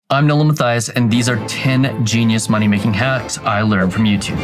I'm Nolan Mathias, and these are 10 genius money-making hacks I learned from YouTube.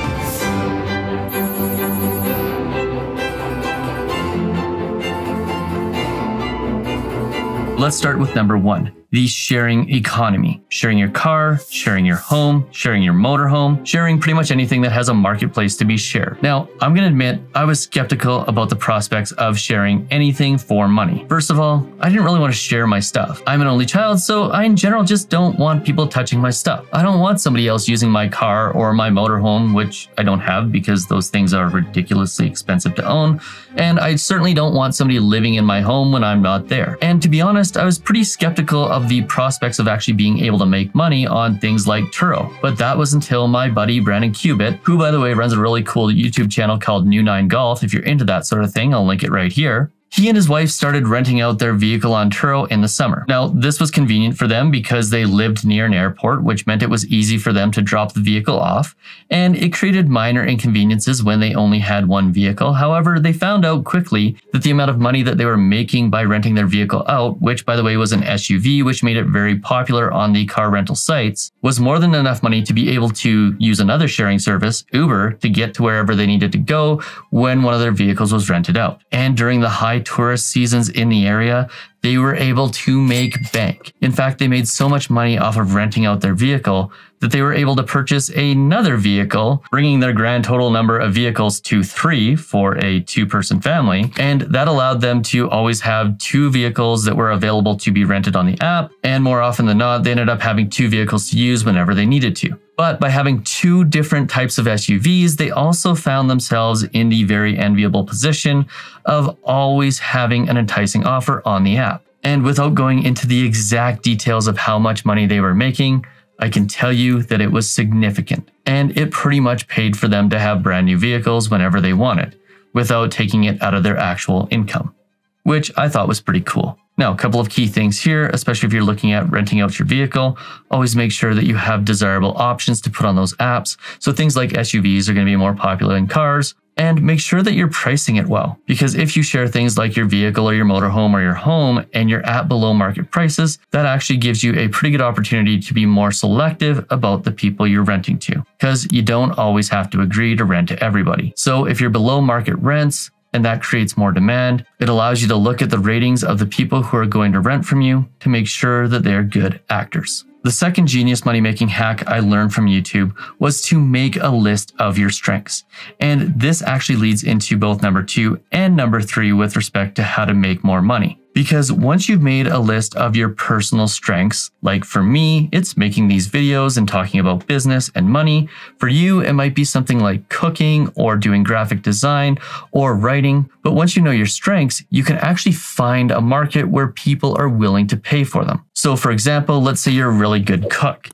Let's start with number 1, the sharing economy. Sharing your car, sharing your home, sharing your motorhome, sharing pretty much anything that has a marketplace to be shared. Now, I'm going to admit I was skeptical about the prospects of sharing anything for money. First of all, I didn't really want to share my stuff. I'm an only child, so I in general just don't want people touching my stuff. I don't want somebody else using my car or my motorhome, which I don't have because those things are ridiculously expensive to own. And I certainly don't want somebody living in my home when I'm not there. And to be honest, I was pretty skeptical of the prospects of actually being able to make money on things like Turo. But that was until my buddy Brandon Cubitt, who by the way runs a really cool YouTube channel called New 9 Golf. If you're into that sort of thing, I'll link it right here. He and his wife started renting out their vehicle on Turo in the summer. Now, this was convenient for them because they lived near an airport, which meant it was easy for them to drop the vehicle off, and it created minor inconveniences when they only had one vehicle. However, they found out quickly that the amount of money that they were making by renting their vehicle out, which by the way was an SUV, which made it very popular on the car rental sites, was more than enough money to be able to use another sharing service, Uber, to get to wherever they needed to go when one of their vehicles was rented out. And during the high tourist seasons in the area, they were able to make bank. In fact, they made so much money off of renting out their vehicle that they were able to purchase another vehicle, bringing their grand total number of vehicles to 3 for a 2-person family. And that allowed them to always have 2 vehicles that were available to be rented on the app. And more often than not, they ended up having 2 vehicles to use whenever they needed to. But by having 2 different types of SUVs, they also found themselves in the very enviable position of always having an enticing offer on the app. And without going into the exact details of how much money they were making, I can tell you that it was significant. And it pretty much paid for them to have brand new vehicles whenever they wanted, without taking it out of their actual income, which I thought was pretty cool. Now, a couple of key things here, especially if you're looking at renting out your vehicle, always make sure that you have desirable options to put on those apps. So things like SUVs are going to be more popular than cars, and make sure that you're pricing it well. Because if you share things like your vehicle or your motorhome or your home and you're at below market prices, that actually gives you a pretty good opportunity to be more selective about the people you're renting to, because you don't always have to agree to rent to everybody. So if you're below market rents, and that creates more demand, it allows you to look at the ratings of the people who are going to rent from you to make sure that they're good actors. The second genius money-making hack I learned from YouTube was to make a list of your strengths. And this actually leads into both number 2 and number 3 with respect to how to make more money. Because once you've made a list of your personal strengths, like for me, it's making these videos and talking about business and money. For you, it might be something like cooking or doing graphic design or writing. But once you know your strengths, you can actually find a market where people are willing to pay for them. So for example, let's say you're a really good cook.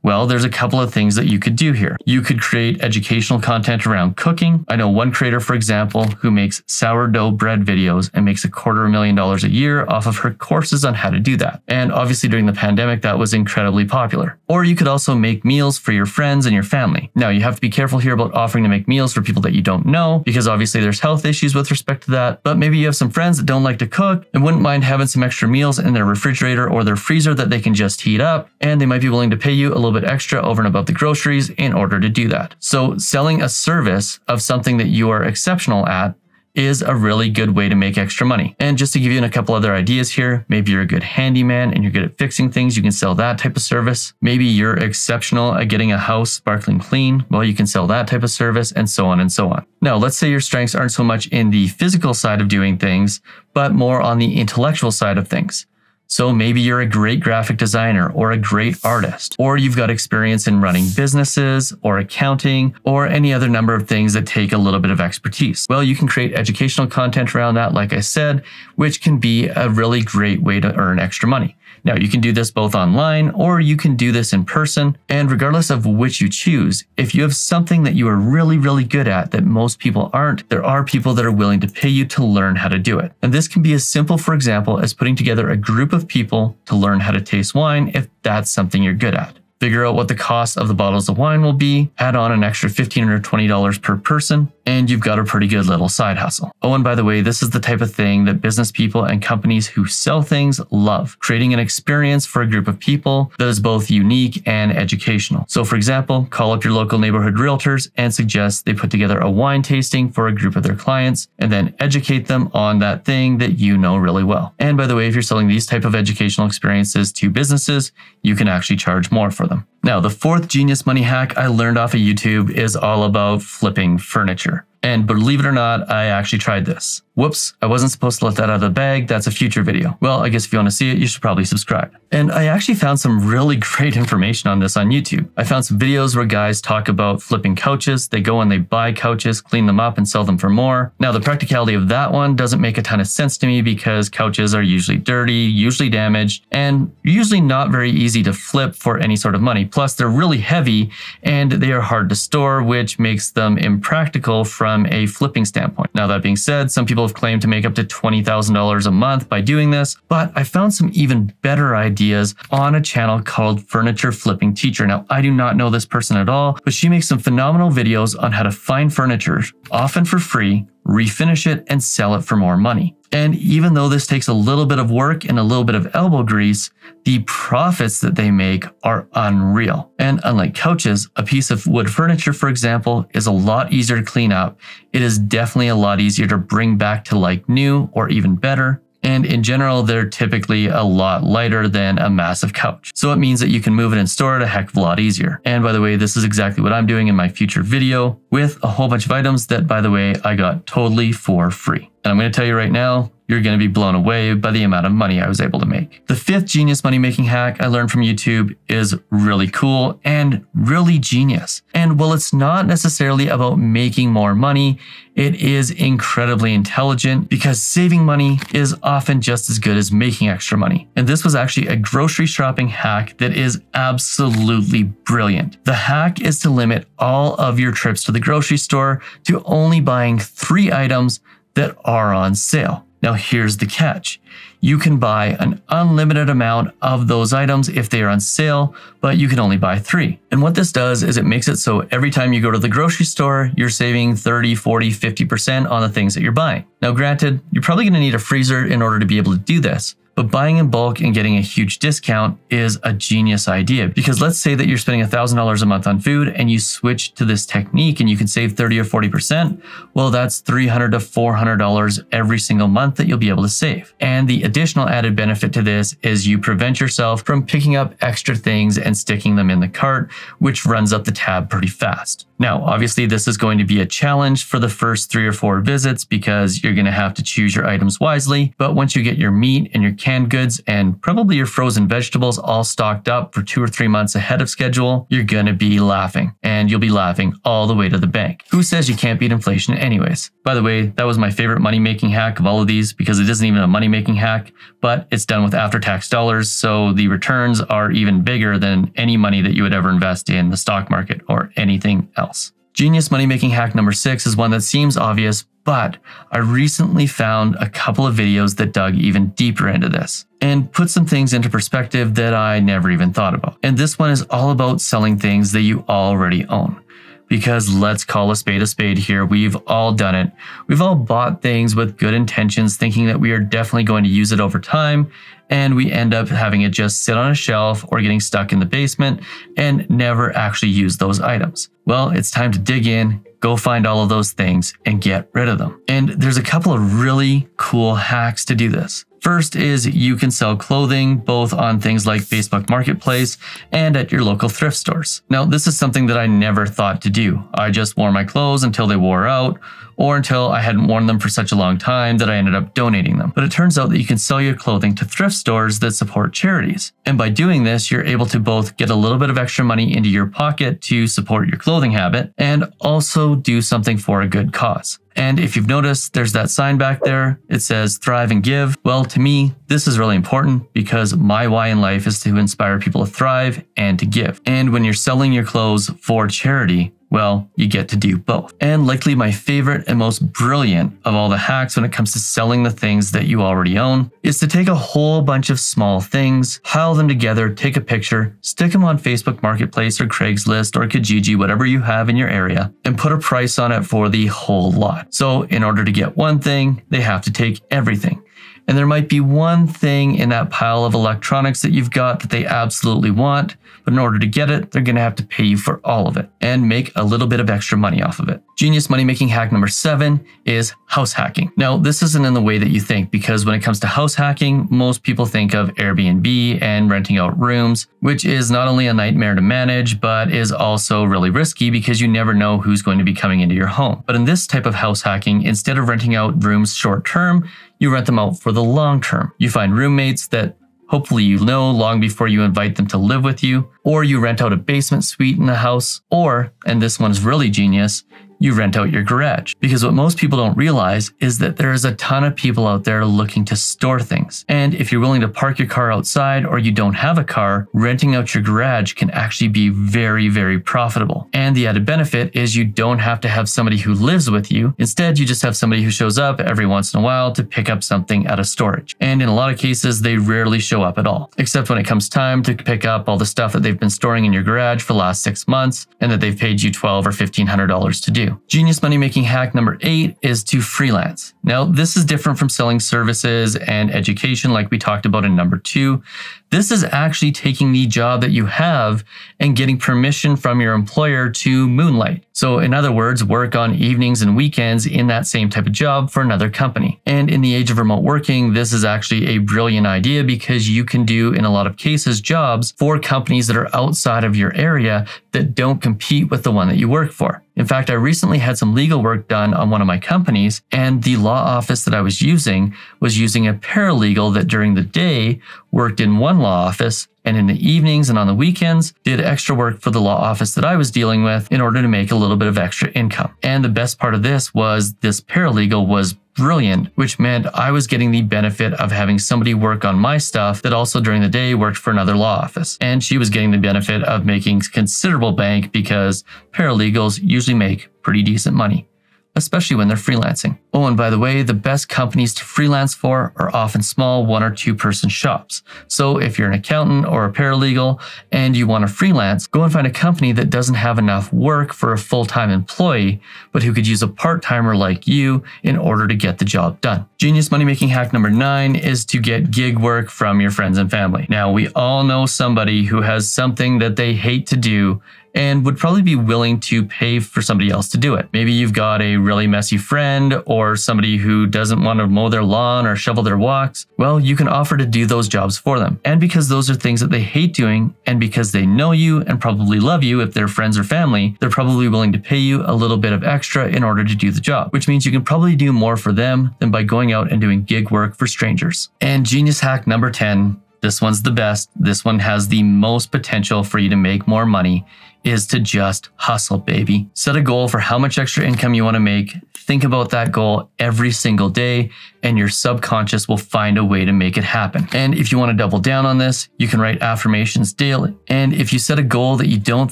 Well, there's a couple of things that you could do here. You could create educational content around cooking. I know one creator, for example, who makes sourdough bread videos and makes $250,000 a year off of her courses on how to do that. And obviously during the pandemic, that was incredibly popular. Or you could also make meals for your friends and your family. Now, you have to be careful here about offering to make meals for people that you don't know, because obviously there's health issues with respect to that. But maybe you have some friends that don't like to cook and wouldn't mind having some extra meals in their refrigerator or their freezer that they can just heat up, and they might be willing to pay you a little bit extra over and above the groceries in order to do that. So selling a service of something that you are exceptional at is a really good way to make extra money. And just to give you a couple other ideas here, maybe you're a good handyman and you're good at fixing things, you can sell that type of service. Maybe you're exceptional at getting a house sparkling clean, well, you can sell that type of service, and so on and so on. Now, let's say your strengths aren't so much in the physical side of doing things, but more on the intellectual side of things. So maybe you're a great graphic designer or a great artist, or you've got experience in running businesses or accounting or any other number of things that take a little bit of expertise. Well, you can create educational content around that, like I said, which can be a really great way to earn extra money. Now, you can do this both online or you can do this in person. And regardless of which you choose, if you have something that you are really, really good at that most people aren't, there are people that are willing to pay you to learn how to do it. And this can be as simple, for example, as putting together a group of people to learn how to taste wine if that's something you're good at. Figure out what the cost of the bottles of wine will be, add on an extra $15 or $20 per person, and you've got a pretty good little side hustle. Oh, and by the way, this is the type of thing that business people and companies who sell things love, creating an experience for a group of people that is both unique and educational. So for example, call up your local neighborhood realtors and suggest they put together a wine tasting for a group of their clients and then educate them on that thing that you know really well. And by the way, if you're selling these type of educational experiences to businesses, you can actually charge more for them. Now, the fourth genius money hack I learned off of YouTube is all about flipping furniture. And believe it or not, I actually tried this. Whoops, I wasn't supposed to let that out of the bag. That's a future video. Well, I guess if you want to see it, you should probably subscribe. And I actually found some really great information on this on YouTube. I found some videos where guys talk about flipping couches. They go and they buy couches, clean them up, and sell them for more. Now, the practicality of that one doesn't make a ton of sense to me because couches are usually dirty, usually damaged, and usually not very easy to flip for any sort of money. Plus, they're really heavy and they are hard to store, which makes them impractical from a flipping standpoint. Now, that being said, some people have claimed to make up to $20,000 a month by doing this, but I found some even better ideas on a channel called Furniture Flipping Teacher. Now, I do not know this person at all, but she makes some phenomenal videos on how to find furniture, often for free, refinish it, and sell it for more money. And even though this takes a little bit of work and a little bit of elbow grease, the profits that they make are unreal. And unlike couches, a piece of wood furniture, for example, is a lot easier to clean up. It is definitely a lot easier to bring back to like new or even better. And in general, they're typically a lot lighter than a massive couch. So it means that you can move it and store it a heck of a lot easier. And by the way, this is exactly what I'm doing in my future video with a whole bunch of items that, by the way, I got totally for free. And I'm going to tell you right now, you're going to be blown away by the amount of money I was able to make. The fifth genius money making hack I learned from YouTube is really cool and really genius. And while it's not necessarily about making more money, it is incredibly intelligent because saving money is often just as good as making extra money. And this was actually a grocery shopping hack that is absolutely brilliant. The hack is to limit all of your trips to the grocery store to only buying 3 items that are on sale. Now here's the catch. You can buy an unlimited amount of those items if they are on sale, but you can only buy 3. And what this does is it makes it so every time you go to the grocery store, you're saving 30, 40, 50% on the things that you're buying. Now granted, you're probably going to need a freezer in order to be able to do this. But buying in bulk and getting a huge discount is a genius idea because let's say that you're spending $1,000 a month on food and you switch to this technique and you can save 30 or 40%. Well, that's $300 to $400 every single month that you'll be able to save. And the additional added benefit to this is you prevent yourself from picking up extra things and sticking them in the cart, which runs up the tab pretty fast. Now, obviously, this is going to be a challenge for the first 3 or 4 visits because you're going to have to choose your items wisely. But once you get your meat and your canned goods and probably your frozen vegetables all stocked up for 2 or 3 months ahead of schedule, you're going to be laughing. And you'll be laughing all the way to the bank. Who says you can't beat inflation anyways? By the way, that was my favorite money-making hack of all of these because it isn't even a money-making hack, but it's done with after-tax dollars, so the returns are even bigger than any money that you would ever invest in the stock market or anything else. Genius money-making hack number 6 is one that seems obvious, but I recently found a couple of videos that dug even deeper into this and put some things into perspective that I never even thought about. And this one is all about selling things that you already own. Because let's call a spade here. We've all done it. We've all bought things with good intentions, thinking that we are definitely going to use it over time. And we end up having it just sit on a shelf or getting stuck in the basement and never actually use those items. Well, it's time to dig in, go find all of those things and get rid of them. And there's a couple of really cool hacks to do this. First is you can sell clothing both on things like Facebook Marketplace and at your local thrift stores. Now, this is something that I never thought to do. I just wore my clothes until they wore out or until I hadn't worn them for such a long time that I ended up donating them. But it turns out that you can sell your clothing to thrift stores that support charities. And by doing this, you're able to both get a little bit of extra money into your pocket to support your clothing habit and also do something for a good cause. And if you've noticed, there's that sign back there. It says thrive and give. Well, to me, this is really important because my why in life is to inspire people to thrive and to give. And when you're selling your clothes for charity, Well, you get to do both. And likely my favorite and most brilliant of all the hacks when it comes to selling the things that you already own is to take a whole bunch of small things, pile them together, take a picture, stick them on Facebook Marketplace or Craigslist or Kijiji, whatever you have in your area, and put a price on it for the whole lot. So in order to get one thing, they have to take everything. And there might be one thing in that pile of electronics that you've got that they absolutely want, but in order to get it, they're going to have to pay you for all of it and make a little bit of extra money off of it. Genius money-making hack number 7 is house hacking. Now, this isn't in the way that you think, because when it comes to house hacking, most people think of Airbnb and renting out rooms, which is not only a nightmare to manage, but is also really risky because you never know who's going to be coming into your home. But in this type of house hacking, instead of renting out rooms short-term, you rent them out for the long term. You find roommates that hopefully you know long before you invite them to live with you, or you rent out a basement suite in the house, or, and this one's really genius, you rent out your garage. Because what most people don't realize is that there is a ton of people out there looking to store things. And if you're willing to park your car outside or you don't have a car, renting out your garage can actually be very, very profitable. And the added benefit is you don't have to have somebody who lives with you. Instead, you just have somebody who shows up every once in a while to pick up something out of storage. And in a lot of cases, they rarely show up at all, except when it comes time to pick up all the stuff that they've been storing in your garage for the last 6 months and that they've paid you $1,200 or $1,500 to do. Genius money-making hack number 8 is to freelance. Now, this is different from selling services and education like we talked about in number 2. This is actually taking the job that you have and getting permission from your employer to moonlight. So in other words, work on evenings and weekends in that same type of job for another company. And in the age of remote working, this is actually a brilliant idea because you can do, in a lot of cases, jobs for companies that are outside of your area that don't compete with the one that you work for. In fact, I recently had some legal work done on one of my companies, and the law office that I was using a paralegal that during the day worked in one law office, and in the evenings and on the weekends did extra work for the law office that I was dealing with in order to make a little bit of extra income. And the best part of this was this paralegal was brilliant, which meant I was getting the benefit of having somebody work on my stuff that also during the day worked for another law office. And she was getting the benefit of making considerable bank because paralegals usually make pretty decent money, especially when they're freelancing. Oh, and by the way, the best companies to freelance for are often small 1 or 2 person shops. So if you're an accountant or a paralegal and you want to freelance, go and find a company that doesn't have enough work for a full-time employee, but who could use a part-timer like you in order to get the job done. Genius money-making hack number 9 is to get gig work from your friends and family. Now, we all know somebody who has something that they hate to do and would probably be willing to pay for somebody else to do it. Maybe you've got a really messy friend or somebody who doesn't want to mow their lawn or shovel their walks. Well, you can offer to do those jobs for them. And because those are things that they hate doing, and because they know you and probably love you if they're friends or family, they're probably willing to pay you a little bit of extra in order to do the job, which means you can probably do more for them than by going out and doing gig work for strangers. And genius hack number 10, this one's the best. This one has the most potential for you to make more money, is to just hustle, baby. Set a goal for how much extra income you want to make. Think about that goal every single day, and your subconscious will find a way to make it happen. And if you want to double down on this, you can write affirmations daily. And if you set a goal that you don't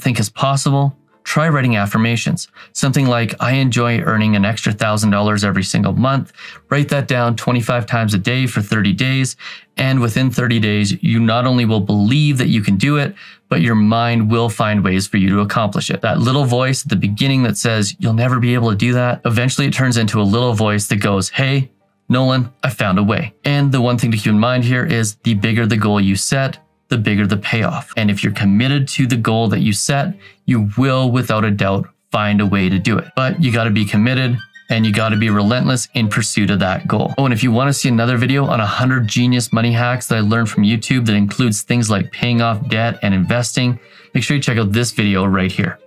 think is possible, try writing affirmations. Something like, I enjoy earning an extra $1,000 every single month. Write that down 25 times a day for 30 days. And within 30 days, you not only will believe that you can do it, but your mind will find ways for you to accomplish it. That little voice at the beginning that says, you'll never be able to do that, eventually it turns into a little voice that goes, hey, Nolan, I found a way. And the one thing to keep in mind here is the bigger the goal you set, the bigger the payoff. And if you're committed to the goal that you set, you will, without a doubt, find a way to do it. But you got to be committed and you got to be relentless in pursuit of that goal. Oh, and if you want to see another video on 100 genius money hacks that I learned from YouTube that includes things like paying off debt and investing, make sure you check out this video right here.